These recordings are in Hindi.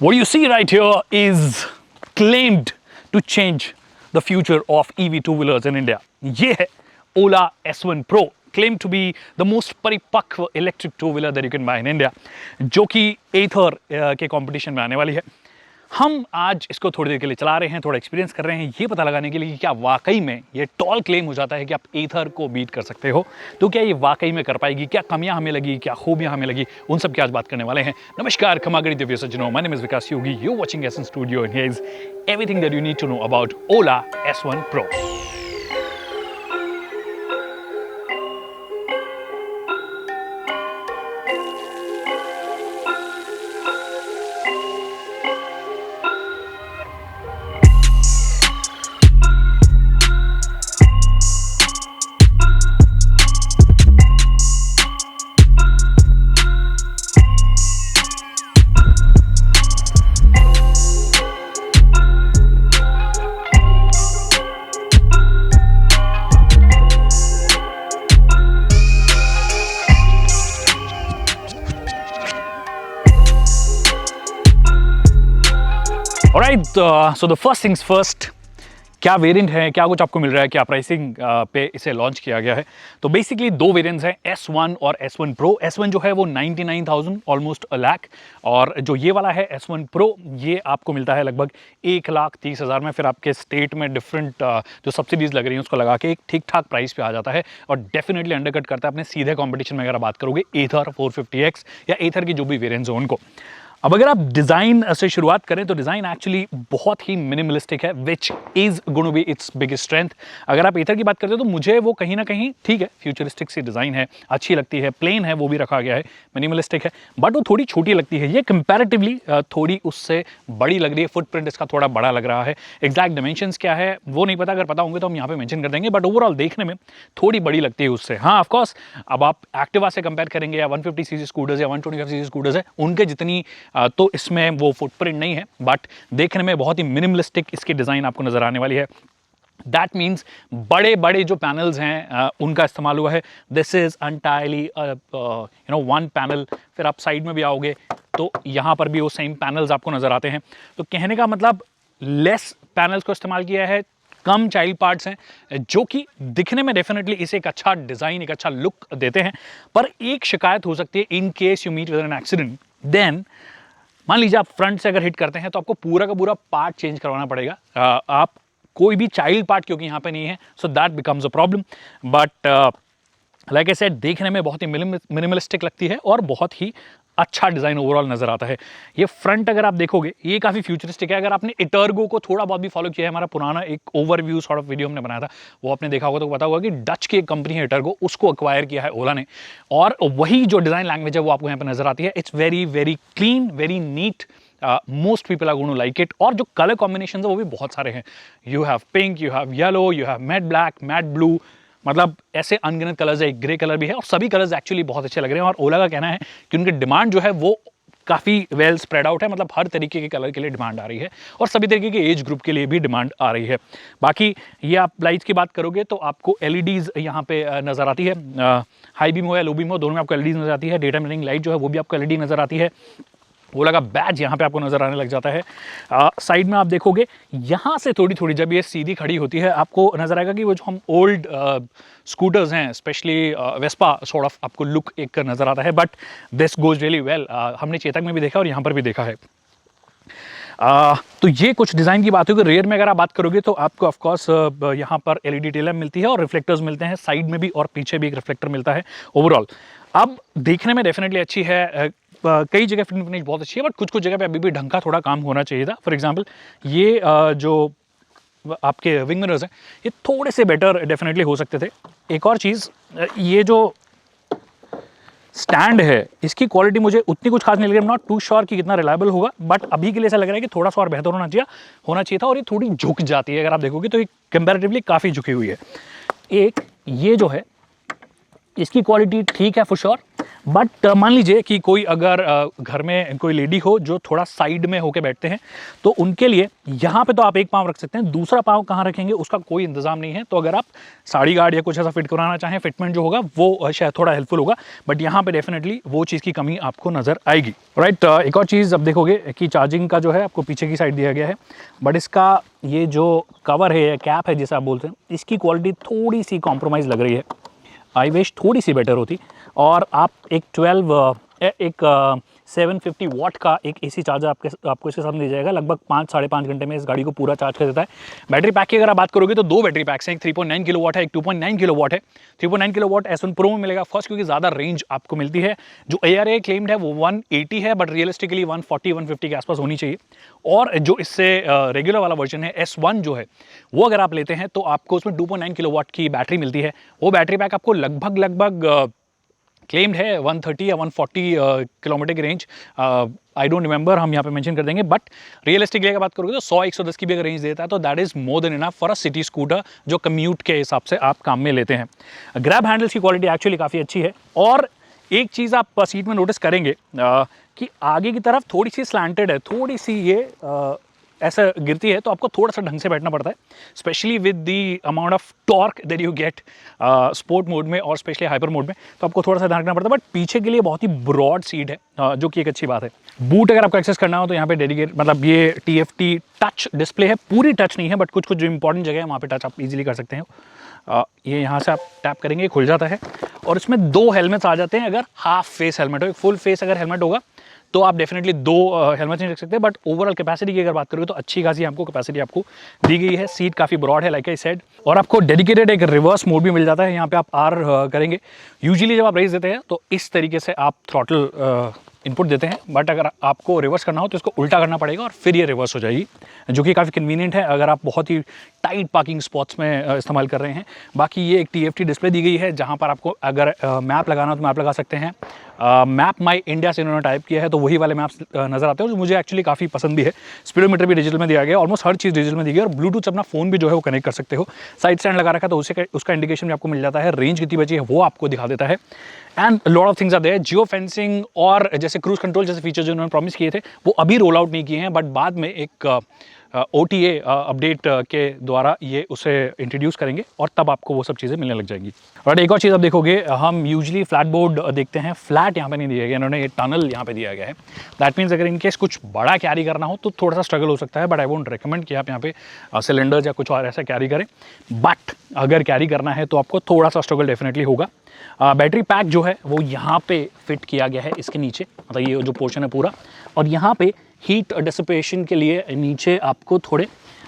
What you see right here is claimed to change the future of EV two-wheelers in India. ये है Ola S1 Pro, claimed to be the most परिपक्व electric two-wheeler that you can buy in India, जो कि Ather के कंपटीशन में आने वाली है। हम आज इसको थोड़ी देर के लिए चला रहे हैं, थोड़ा एक्सपीरियंस कर रहे हैं, ये पता लगाने के लिए कि क्या वाकई में ये टॉल क्लेम हो जाता है कि आप एथर को बीट कर सकते हो, तो क्या ये वाकई में कर पाएगी, क्या कमियां हमें लगी, क्या खूबियां हमें लगी, उन सब की आज बात करने वाले हैं। नमस्कार, खमागणी दिव्य सज्जनों, my name is Vikas Yogi, you watching एसन studio and here is everything that you need to know about Ola S1 Pro। Alright, so the first things first, क्या वेरिएंट है, क्या कुछ आपको मिल रहा है, क्या प्राइसिंग पे इसे लॉन्च किया गया है। तो बेसिकली दो वेरिएंट्स हैं, S1 और S1 Pro। S1 जो है वो 99,000, ऑलमोस्ट अ लाख, और जो ये वाला है S1 Pro, ये आपको मिलता है लगभग 1,30,000 में। फिर आपके स्टेट में डिफरेंट जो सब्सिडीज लग रही हैं उसको लगा के एक ठीक ठाक प्राइस पे आ जाता है और डेफिनेटली अंडरकट करता है अपने सीधे कॉम्पिटिशन में। अगर आप बात करोगे एथर 450X या एथर की जो भी वेरिएंट्स हैं उनको। अब अगर आप डिज़ाइन से शुरुआत करें तो डिज़ाइन एक्चुअली बहुत ही मिनिमलिस्टिक है, which is going to be its biggest strength. अगर आप एथर की बात करते हो तो मुझे वो कहीं ना कहीं ठीक है, फ्यूचरिस्टिक सी डिज़ाइन है, अच्छी लगती है, प्लेन है वो भी रखा गया है, मिनिमलिस्टिक है, बट वो थोड़ी छोटी लगती है। ये कंपैरेटिवली थोड़ी उससे बड़ी लग रही है, फुटप्रिंट इसका थोड़ा बड़ा लग रहा है। एग्जैक्ट डायमेंशंस क्या है वो नहीं पता, अगर पता होंगे तो हम यहाँ पे मेंशन कर देंगे, बट ओवरऑल देखने में थोड़ी बड़ी लगती है उससे। हाँ, ऑफकोर्स अब आप एक्टिवा से कंपेयर करेंगे या 150cc स्कूटर्स या 125cc स्कूटर्स है उनके जितनी तो इसमें वो फुटप्रिंट नहीं है, बट देखने में बहुत ही मिनिमलिस्टिक इसकी डिज़ाइन आपको नजर आने वाली है। दैट मीन्स बड़े बड़े जो पैनल्स हैं उनका इस्तेमाल हुआ है। This is entirely one panel. फिर आप साइड में भी आओगे तो यहाँ पर भी वो सेम पैनल्स आपको नजर आते हैं। तो कहने का मतलब लेस पैनल्स को इस्तेमाल किया है, कम चाइल्ड पार्ट्स हैं, जो कि दिखने में डेफिनेटली इसे एक अच्छा डिज़ाइन, एक अच्छा लुक देते हैं। पर एक शिकायत हो सकती है, in case you meet with an accident, then मान लीजिए आप फ्रंट से अगर हिट करते हैं तो आपको पूरा का पूरा पार्ट चेंज करवाना पड़ेगा। आप कोई भी चाइल्ड पार्ट क्योंकि यहाँ पे नहीं है, so that becomes a problem. But like I said, देखने में बहुत ही मिनिमलिस्टिक लगती है और बहुत ही अच्छा डिज़ाइन ओवरऑल नजर आता है। ये फ्रंट अगर आप देखोगे ये काफ़ी फ्यूचरिस्टिक है। अगर आपने इटर्गो को थोड़ा बहुत भी फॉलो किया है, हमारा पुराना एक ओवरव्यू सॉर्ट ऑफ वीडियो हमने बनाया था, वो आपने देखा होगा तो पता होगा कि डच की एक कंपनी है इटर्गो, उसको एक्वायर किया है ओला ने, और वही जो डिज़ाइन लैंग्वेज है वो आपको यहाँ पर नजर आती है। It's very very clean, very neat, most people are going to like it. और जो कलर कॉम्बिनेशन है वो भी बहुत सारे हैं। You have pink, you have yellow, you have matte black, mat blue, मतलब ऐसे अनगिनत कलर्स है, एक ग्रे कलर भी है, और सभी कलर्स एक्चुअली बहुत अच्छे लग रहे हैं। और ओला का कहना है कि उनकी डिमांड जो है वो काफ़ी वेल स्प्रेड आउट है, मतलब हर तरीके के कलर के लिए डिमांड आ रही है और सभी तरीके के एज ग्रुप के लिए भी डिमांड आ रही है। बाकी ये आप लाइट्स की बात करोगे तो आपको एलईडीज़ यहाँ पे नज़र आती है, हाई बीम हो या लो बीम हो, दोनों में आपको एलईडी नज़र आती है। डे टाइम रनिंग लाइट जो है वो भी आपको एलईडी नज़र आती है। ओला का बैज यहाँ पे आपको नजर आने लग जाता है। साइड में आप देखोगे यहाँ से थोड़ी थोड़ी जब ये सीधी खड़ी होती है आपको नजर आएगा कि वो जो हम ओल्ड स्कूटर्स हैं, स्पेशली वेस्पा सॉर्ट ऑफ आपको लुक एक नजर आता है, but this goes really well. हमने चेतक में भी देखा और यहाँ पर भी देखा है। तो ये कुछ डिज़ाइन की बात होगी। रेयर में अगर आप बात करोगे तो आपको ऑफकोर्स यहाँ पर एलईडी टेल लैम्प मिलती है और रिफ्लेक्टर्स मिलते हैं, साइड में भी और पीछे भी एक रिफ्लेक्टर मिलता है। ओवरऑल अब देखने में डेफिनेटली अच्छी है, कई जगह फिनिश बहुत अच्छी है, बट कुछ कुछ जगह पे अभी भी ढंग का थोड़ा काम होना चाहिए था। फॉर एग्जांपल ये जो आपके विंग मिरर्स हैं ये थोड़े से बेटर डेफिनेटली हो सकते थे। एक और चीज़, ये जो स्टैंड है इसकी क्वालिटी मुझे उतनी कुछ खास नहीं लगी। नॉट टू श्योर कि कितना रिलायबल होगा, बट अभी के लिए ऐसा लग रहा है कि थोड़ा सा और बेहतर होना चाहिए था। और ये थोड़ी झुक जाती है, अगर आप देखोगे तो ये कंपैरेटिवली काफ़ी झुकी हुई है। एक ये जो है इसकी क्वालिटी ठीक है फॉर श्योर, बट मान लीजिए कि कोई अगर घर में कोई लेडी हो जो थोड़ा साइड में होके बैठते हैं, तो उनके लिए यहाँ पे तो आप एक पाँव रख सकते हैं, दूसरा पाँव कहाँ रखेंगे उसका कोई इंतजाम नहीं है। तो अगर आप साड़ी गार्ड या कुछ ऐसा फिट कराना चाहें, फिटमेंट जो होगा वो शायद थोड़ा हेल्पफुल होगा, बट यहाँ पे डेफिनेटली वो चीज़ की कमी आपको नजर आएगी। राइट, एक और चीज़ अब देखोगे कि चार्जिंग का जो है आपको पीछे की साइड दिया गया है, बट इसका ये जो कवर है या कैप है जिसे आप बोलते हैं, इसकी क्वालिटी थोड़ी सी कॉम्प्रोमाइज़ लग रही है। आई विश थोड़ी सी बेटर होती। और आप एक 750 वाट का एक एसी चार्जर आपको इसके साथ मिल जाएगा, लगभग 5-5.5 घंटे में इस गाड़ी को पूरा चार्ज कर देता है। बैटरी पैक की अगर आप बात करोगे तो दो बैटरी पैक्स हैं, एक 3.9 किलोवाट है, एक 2.9 किलोवाट है। 3.9 किलोवाट S1 Pro में मिलेगा फर्स्ट, क्योंकि ज़्यादा रेंज आपको मिलती है। जो ARA क्लेम्ड है वो 180 है, बट रियलिस्टिकली 140-150 के आसपास होनी चाहिए। और जो इससे रेगुलर वाला वर्जन है S1 जो है, वो अगर आप लेते हैं तो आपको उसमें 2.9 किलोवाट की बैटरी मिलती है। वो बैटरी पैक आपको लगभग क्लेम्ड है 130 या 140 किलोमीटर की रेंज, आई डोंट रिमेंबर, हम यहाँ पे मेंशन कर देंगे। बट रियलिस्टिकली अगर बात करोगे तो 100-110 की भी अगर रेंज देता है तो that is more than enough for a city scooter जो कम्यूट के हिसाब से आप काम में लेते हैं। ग्रैब हैंडल्स की क्वालिटी एक्चुअली काफ़ी अच्छी है। और एक चीज़ आप सीट में नोटिस करेंगे कि आगे की तरफ थोड़ी सी स्लैंटेड है, थोड़ी सी ये ऐसा गिरती है, तो आपको थोड़ा सा ढंग से बैठना पड़ता है, specially with the amount of torque that you get sport mode में और स्पेशली हाइपर मोड में, तो आपको थोड़ा सा ध्यान रखना पड़ता है। बट पीछे के लिए बहुत ही ब्रॉड सीट है, जो कि एक अच्छी बात है। बूट अगर आपको एक्सेस करना हो तो यहाँ पे डेडिकेट, मतलब ये TFT टच डिस्प्ले है, पूरी टच नहीं है, बट कुछ जो इंपॉर्टेंट जगह है वहाँ पे टच आप इजीली कर सकते हैं। ये यहाँ से आप टैप करेंगे, खुल जाता है। और इसमें 2 हेलमेट्स आ जाते हैं अगर हाफ फेस हेलमेट हो। एक फुल फेस अगर हेलमेट होगा तो आप डेफिनेटली 2 हेलमेट नहीं रख सकते, बट ओवरऑल कैपेसिटी की अगर बात करोगे तो अच्छी खासी आपको कैपेसिटी आपको दी गई है। सीट काफ़ी ब्रॉड है लाइक आई सेड, और आपको डेडिकेटेड एक रिवर्स मोड भी मिल जाता है। यहाँ पे आप R करेंगे, यूजुअली जब आप रेस देते हैं तो इस तरीके से आप थ्रॉटल इनपुट देते हैं, बट अगर आपको रिवर्स करना हो तो इसको उल्टा करना पड़ेगा और फिर ये रिवर्स हो जाएगी, जो कि काफ़ी कन्वीनियंट है अगर आप बहुत ही टाइट पार्किंग स्पॉट्स में इस्तेमाल कर रहे हैं। बाकी ये एक TFT डिस्प्ले दी गई है, जहाँ पर आपको अगर मैप लगाना हो तो मैप लगा सकते हैं। मैप माई इंडिया से इन्होंने टाइप किया है, तो वही वाले मैप्स नज़र आते हैं, जो मुझे एक्चुअली काफ़ी पसंद भी है। स्पीडोमीटर भी डिजिटल में दिया गया, ऑलमोस्ट हर चीज़ डिजिटल में दी गई है, और ब्लूटूथ से अपना फ़ोन भी जो है वो कनेक्ट कर सकते हो। साइड स्टैंड लगा रखा है तो उसका इंडिकेशन भी आपको मिल जाता है, रेंज कितनी बची है वो आपको दिखा देता है। And lot of things are there. Geofencing और जैसे क्रूज कंट्रोल जैसे फीचर जो उन्होंने प्रॉमिस किए थे वो अभी रोल आउट नहीं किए हैं, बट बाद में एक OTA अपडेट के द्वारा ये उसे इंट्रोड्यूस करेंगे और तब आपको वो सब चीज़ें मिलने लग जाएंगी। और एक और चीज़ आप देखोगे, हम यूजुअली फ्लैट बोर्ड देखते हैं, फ्लैट यहाँ पे नहीं दिया गया, इन्होंने ये टनल यहाँ पे दिया गया है। दैट मीन्स अगर इनकेस कुछ बड़ा कैरी करना हो तो थोड़ा सा स्ट्रगल हो सकता है, बट आई वोंट रिकमेंड कि आप यहाँ पे सिलेंडर्स या कुछ और ऐसा कैरी करें। बट अगर कैरी करना है तो आपको थोड़ा सा स्ट्रगल डेफिनेटली होगा। बैटरी पैक जो है वो यहाँ पे फिट किया गया है इसके नीचे, मतलब ये जो पोर्शन है पूरा, और यहाँ पे हीट डिसिपेशन के लिए नीचे आपको थोड़े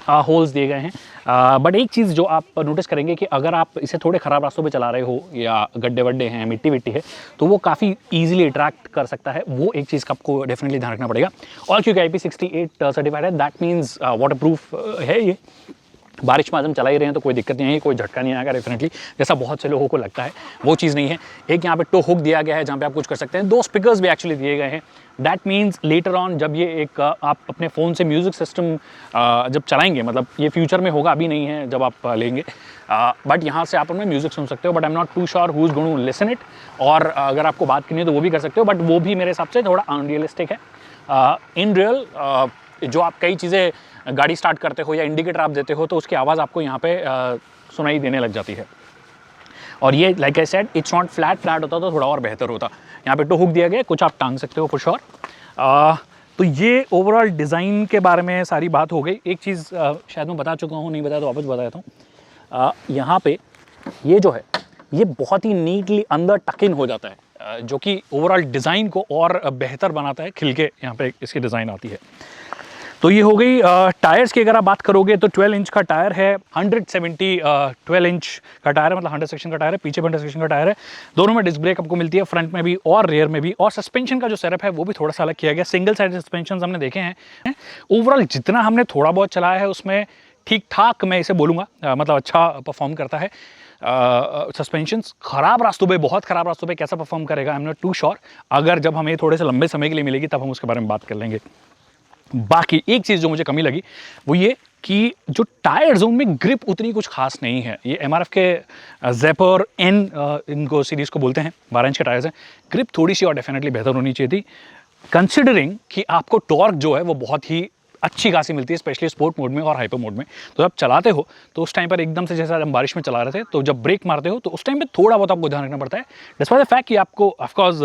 होल्स दिए गए हैं। बट एक चीज़ जो आप नोटिस करेंगे कि अगर आप इसे थोड़े ख़राब रास्तों पे चला रहे हो या गड्ढे वड्ढे हैं, मिट्टी विट्टी है, तो वो काफ़ी ईजिली अट्रैक्ट कर सकता है। वो एक चीज़ का आपको डेफिनेटली ध्यान रखना पड़ेगा। और क्योंकि IP68 सर्टिफाइड है, दैट मीन्स वाटर प्रूफ है ये। बारिश में आज हम चला ही रहे हैं तो कोई दिक्कत नहीं है, कोई झटका नहीं आएगा डेफिनेटली, जैसा बहुत से लोगों को लगता है, वो चीज़ नहीं है। एक यहाँ पे टो हुक दिया गया है जहाँ पे आप कुछ कर सकते हैं। 2 स्पीकर्स भी एक्चुअली दिए गए हैं। दैट मीन्स लेटर ऑन जब ये एक आप अपने फ़ोन से म्यूज़िक सिस्टम जब चलाएंगे, मतलब ये फ्यूचर में होगा, अभी नहीं है जब आप लेंगे, बट यहाँ से आप उनमें म्यूज़िक सुन सकते हो। But I am not too sure who is going to listen it. और अगर आपको बात करनी है तो वो भी कर सकते हो, बट वो भी मेरे हिसाब से थोड़ा अनरियलिस्टिक है। इन रियल जो आप कई चीज़ें गाड़ी स्टार्ट करते हो या इंडिकेटर आप देते हो तो उसकी आवाज़ आपको यहाँ पे सुनाई देने लग जाती है। और ये like I said, it's not flat होता तो थोड़ा और बेहतर होता। यहाँ पे टो हुक दिया गया है, कुछ आप टांग सकते हो फॉर श्योर। तो ये ओवरऑल डिज़ाइन के बारे में सारी बात हो गई। एक चीज़ शायद मैं बता चुका हूँ, नहीं बताया तो वापस बता देता हूँ। यहाँ पे ये जो है ये बहुत ही नीटली अंदर टक इन हो जाता है, जो कि ओवरऑल डिज़ाइन को और बेहतर बनाता है। खिल के यहाँ पे इसकी डिज़ाइन आती है। तो ये हो गई टायर्स की अगर आप बात करोगे तो 12 इंच का टायर है, 170 12 इंच का टायर है, मतलब 100 सेक्शन का टायर है, पीछे 100 सेक्शन का टायर है। दोनों में डिस्क ब्रेक आपको मिलती है, फ्रंट में भी और रेयर में भी। और सस्पेंशन का जो सेटअप है वो भी थोड़ा सा अलग किया गया। सिंगल साइड सस्पेंशन हमने देखे हैं। ओवरऑल जितना हमने थोड़ा बहुत चलाया है उसमें ठीक ठाक मैं इसे बोलूँगा, मतलब अच्छा परफॉर्म करता है। सस्पेंशंस ख़राब रास्तों पे, बहुत ख़राब रास्तों पे कैसा परफॉर्म करेगा I am not too sure. अगर जब हमें थोड़े से लंबे समय के लिए मिलेगी तब हम उसके बारे में बात कर लेंगे। बाकी एक चीज़ जो मुझे कमी लगी वो ये कि जो टायर जोन में ग्रिप उतनी कुछ खास नहीं है। ये एमआरएफ के ज़ेपर एन इनको सीरीज़ को बोलते हैं, 12 इंच के टायर्स हैं। ग्रिप थोड़ी सी और डेफिनेटली बेहतर होनी चाहिए थी, कंसिडरिंग कि आपको टॉर्क जो है वो बहुत ही अच्छी खासी मिलती है, स्पेशली स्पोर्ट मोड में और हाइपर मोड में। तो जब चलाते हो तो उस टाइम पर एकदम से, जैसे हम बारिश में चला रहे थे, तो जब ब्रेक मारते हो तो उस टाइम पे थोड़ा बहुत आपको ध्यान रखना पड़ता है, डिस्पाइट द फैक्ट कि आपको ऑफकोर्स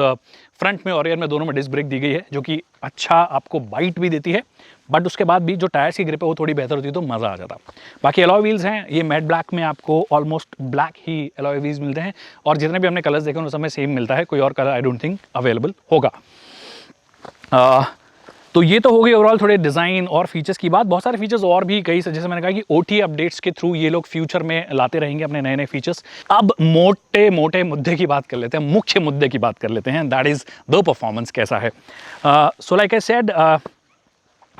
फ्रंट में और रियर में दोनों में डिस्क ब्रेक दी गई है, जो कि अच्छा आपको बाइट भी देती है, बट उसके बाद भी जो टायर्स की ग्रिप है वो थोड़ी बेहतर होती है, तो मज़ा आ जाता। बाकी अलॉय व्हील्स हैं, ये मैट ब्लैक में आपको ऑलमोस्ट ब्लैक ही अलॉय व्हील्स मिलते हैं, और जितने भी हमने कलर्स देखे उन सब में सेम मिलता है, कोई और colour I don't think available होगा। तो ये तो हो गई ओवरऑल थोड़े डिज़ाइन और फीचर्स की बात। बहुत सारे फीचर्स और भी कई, जैसे मैंने कहा कि ओटी अपडेट्स के थ्रू ये लोग फ्यूचर में लाते रहेंगे अपने नए नए फीचर्स। अब मोटे मोटे मुद्दे की बात कर लेते हैं, मुख्य मुद्दे की बात कर लेते हैं, दैट इज़ द परफॉर्मेंस कैसा है। So like I said,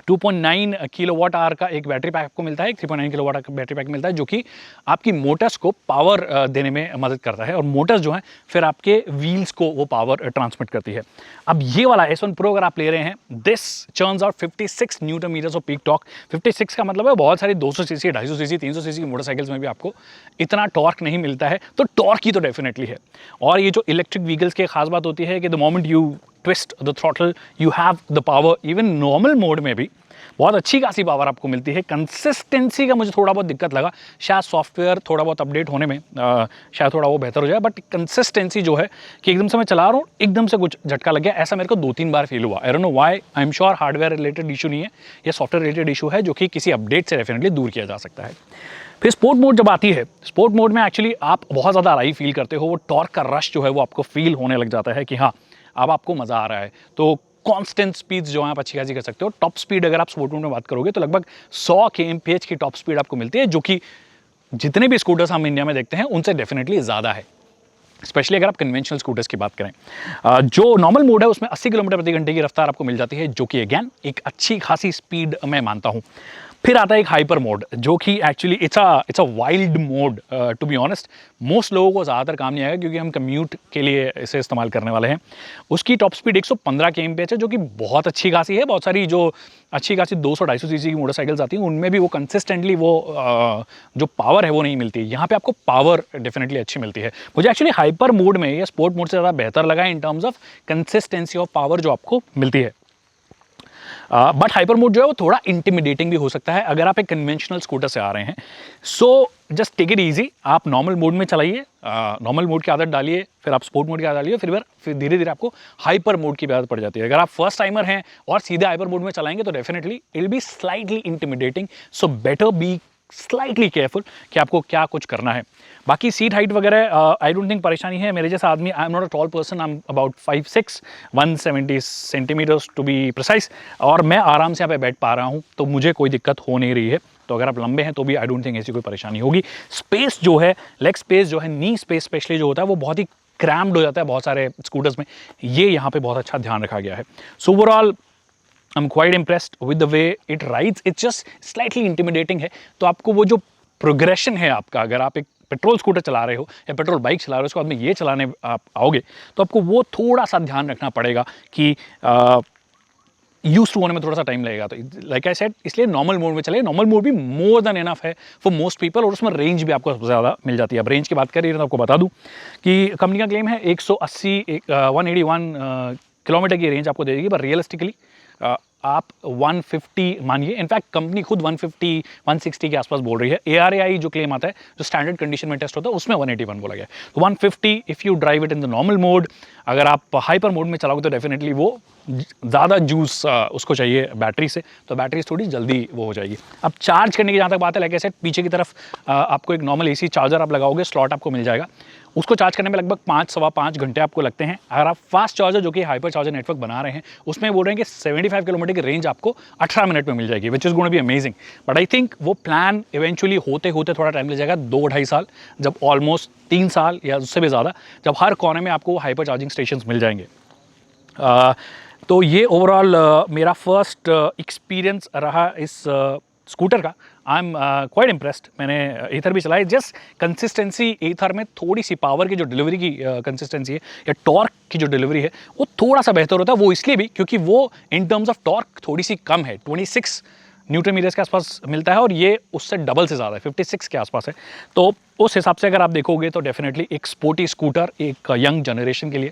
2.9 kilowatt hour का एक बैटरी पैक आपको मिलता है, 3.9 किलोवाट का बैटरी पैक मिलता है, जो कि आपकी मोटर्स को पावर देने में मदद करता है, और मोटर्स जो हैं फिर आपके व्हील्स को वो पावर ट्रांसमिट करती है। अब ये वाला S1 Pro अगर आप ले रहे हैं, this churns out 56 Newton metres off peak torque. 56 का मतलब है बहुत सारी 200 सीसी, 250 सीसी, 300 सीसी की मोटरसाइकिल्स में भी आपको इतना टॉर्क नहीं मिलता है, तो टॉर्क की तो डेफिनेटली है। और ये जो इलेक्ट्रिक व्हीकल्स की खास बात होती है कि the moment you twist the throttle you have the power, even normal mode में भी बहुत अच्छी खासी पावर आपको मिलती है। कंसिस्टेंसी का मुझे थोड़ा बहुत दिक्कत लगा, शायद सॉफ्टवेयर थोड़ा बहुत अपडेट होने में शायद थोड़ा वो बेहतर हो जाए, बट कंसिस्टेंसी जो है कि एकदम से मैं चला रहा हूँ, एकदम से कुछ झटका लग गया, ऐसा मेरे को 2-3 बार फील हुआ। I don't know why, I am sure hardware related issue नहीं है, ये सॉफ्टवेयर रिलेटेड इशू है, जो कि किसी अपडेट से डेफिनेटली दूर किया जा सकता है। फिर स्पोर्ट मोड जब आती है, स्पोर्ट मोड में एक्चुअली आप बहुत ज़्यादा आराई फील करते हो, वो टॉर्क का रश जो है वो आपको फील होने लग जाता है कि हाँ अब आपको मज़ा आ रहा है। तो कांस्टेंट स्पीड्स जो है आप अच्छी खासी कर सकते हो। टॉप स्पीड अगर आप स्पोर्ट मोड में बात करोगे तो लगभग 100 kmph की टॉप स्पीड आपको मिलती है, जो कि जितने भी स्कूटर्स हम इंडिया में देखते हैं उनसे डेफिनेटली ज़्यादा है, स्पेशली अगर आप कन्वेंशनल स्कूटर्स की बात करें। जो नॉर्मल मोड है उसमें 80 किलोमीटर प्रति घंटे की रफ्तार आपको मिल जाती है, जो कि अगेन एक अच्छी खासी स्पीड मैं मानता हूँ। फिर आता है एक हाइपर मोड, जो कि actually it's a wild mode. To be honest, most लोगों को ज़्यादातर काम नहीं आएगा, क्योंकि हम कम्यूट के लिए इसे इस्तेमाल करने वाले हैं। उसकी टॉप स्पीड 115 kmph है, जो कि बहुत अच्छी खासी है। बहुत सारी जो अच्छी खासी 200-250 सीसी की मोटरसाइकिल्स आती हैं, उनमें भी वो कंसिस्टेंटली वो जो पावर है वो नहीं मिलती। यहाँ पे आपको पावर डेफिनेटली अच्छी मिलती है। मुझे एक्चुअली हाइपर मोड में या स्पोर्ट मोड से ज़्यादा बेहतर लगा in terms of consistency of power जो आपको मिलती है। बट हाइपर मोड जो है वो थोड़ा इंटिमिडेटिंग भी हो सकता है अगर आप एक कन्वेंशनल स्कूटर से आ रहे हैं। So just take it easy, आप नॉर्मल मोड में चलाइए, नॉर्मल मोड की आदत डालिए, फिर आप स्पोर्ट मोड की आदत डालिए, फिर धीरे धीरे आपको हाइपर मोड की आदत पड़ जाती है। अगर आप फर्स्ट टाइमर हैं और सीधे हाइपर मोड में चलाएंगे तो definitely it will be slightly intimidating, so better be slightly careful कि आपको क्या कुछ करना है। बाकी सीट हाइट वगैरह आई डोंट थिंक परेशानी है। मेरे जैसा आदमी, I am not a tall person, I am about 5'6", 170 centimetres to be precise, और मैं आराम से यहाँ पे बैठ पा रहा हूँ, तो मुझे कोई दिक्कत हो नहीं रही है। तो अगर आप लंबे हैं तो भी आई डोंट थिंक ऐसी कोई परेशानी होगी। स्पेस जो है, लेग स्पेस जो है, नी स्पेस स्पेशली जो होता है वो बहुत ही क्रैम्प्ड हो जाता है बहुत सारे स्कूटर्स में, ये यहाँ पे बहुत अच्छा ध्यान रखा गया है। So overall I'm quite impressed with the way it rides. It's just slightly intimidating है। तो आपको वो जो प्रोग्रेशन है आपका, अगर आप एक पेट्रोल स्कूटर चला रहे हो या पेट्रोल बाइक चला रहे हो, उसके बाद में ये चलाने आप आओगे तो आपको वो थोड़ा सा ध्यान रखना पड़ेगा कि यूज टू होने में थोड़ा सा टाइम लगेगा। तो लाइक आई सेड, इसलिए नॉर्मल मोड में चले। नॉर्मल मोड भी मोर देन एनफ है फॉर मोस्ट पीपल, और उसमें रेंज भी आपको सबसे ज़्यादा मिल जाती है। अब रेंज की बात करिए तो आपको बता दूं कि कंपनी का क्लेम है 181 किलोमीटर की रेंज आपको दे देगी, पर रियलिस्टिकली आप 150 मानिए। इनफैक्ट कंपनी खुद 150-160 के आसपास बोल रही है। ARAI जो क्लेम आता है, जो स्टैंडर्ड कंडीशन में टेस्ट होता है, उसमें 181 बोला गया है। तो 150 if you drive it in the normal mode. अगर आप हाइपर मोड में चलाओगे तो डेफिनेटली वो ज़्यादा जूस उसको चाहिए बैटरी से, तो बैटरी थोड़ी जल्दी वो हो जाएगी। अब चार्ज करने की जहाँ तक बात है, लाइक आई सेड, पीछे की तरफ आपको एक नॉर्मल AC चार्जर आप लगाओगे, स्लॉट आपको मिल जाएगा। उसको चार्ज करने में लगभग 5-5.25 घंटे आपको लगते हैं। अगर आप फास्ट चार्जर, जो कि हाइपर चार्जर नेटवर्क बना रहे हैं, उसमें बोल रहे हैं कि 75 किलोमीटर की रेंज आपको 18 मिनट में मिल जाएगी, which is going to be amazing. But I think वो प्लान इवेंचुअली होते होते थोड़ा टाइम लग जाएगा, 2-2.5 साल, जब ऑलमोस्ट 3 साल या उससे भी ज़्यादा, जब हर कोने में आपको हाइपर चार्जिंग स्टेशन मिल जाएंगे। तो ये ओवरऑल मेरा फर्स्ट एक्सपीरियंस रहा इस स्कूटर का। I am quite impressed. मैंने एथर भी चलाई, जस्ट कंसिस्टेंसी एथर में थोड़ी सी पावर की जो डिलीवरी की कंसिस्टेंसी है या टॉर्क की जो डिलीवरी है वो थोड़ा सा बेहतर होता है। वो इसलिए भी क्योंकि वो इन टर्म्स ऑफ टॉर्क थोड़ी सी कम है, 26 न्यूट्रन मीटर्स के आसपास मिलता है और ये उससे डबल से ज़्यादा है, 56 के आसपास है। तो उस हिसाब से अगर आप देखोगे तो डेफिनेटली एक स्पोर्टी स्कूटर एक यंग जनरेशन के लिए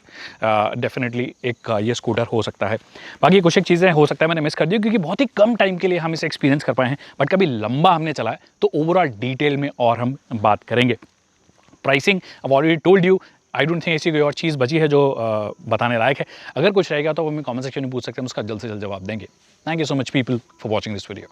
डेफिनेटली एक ये स्कूटर हो सकता है। बाकी कुछ एक चीज़ें हो सकता है मैंने मिस कर दी क्योंकि बहुत ही कम टाइम के लिए हम इसे एक्सपीरियंस कर पाए हैं, बट कभी लंबा हमने चलाया तो ओवरऑल डिटेल में और हम बात करेंगे। प्राइसिंग अब already told you, I don't think ऐसी कोई और चीज़ बची है जो बताने लायक है। अगर कुछ रहेगा तो वो हमें कमेंट सेक्शन में पूछ सकते हैं, हम उसका जल्द से जल्द जवाब देंगे। Thank you so much people for watching this video.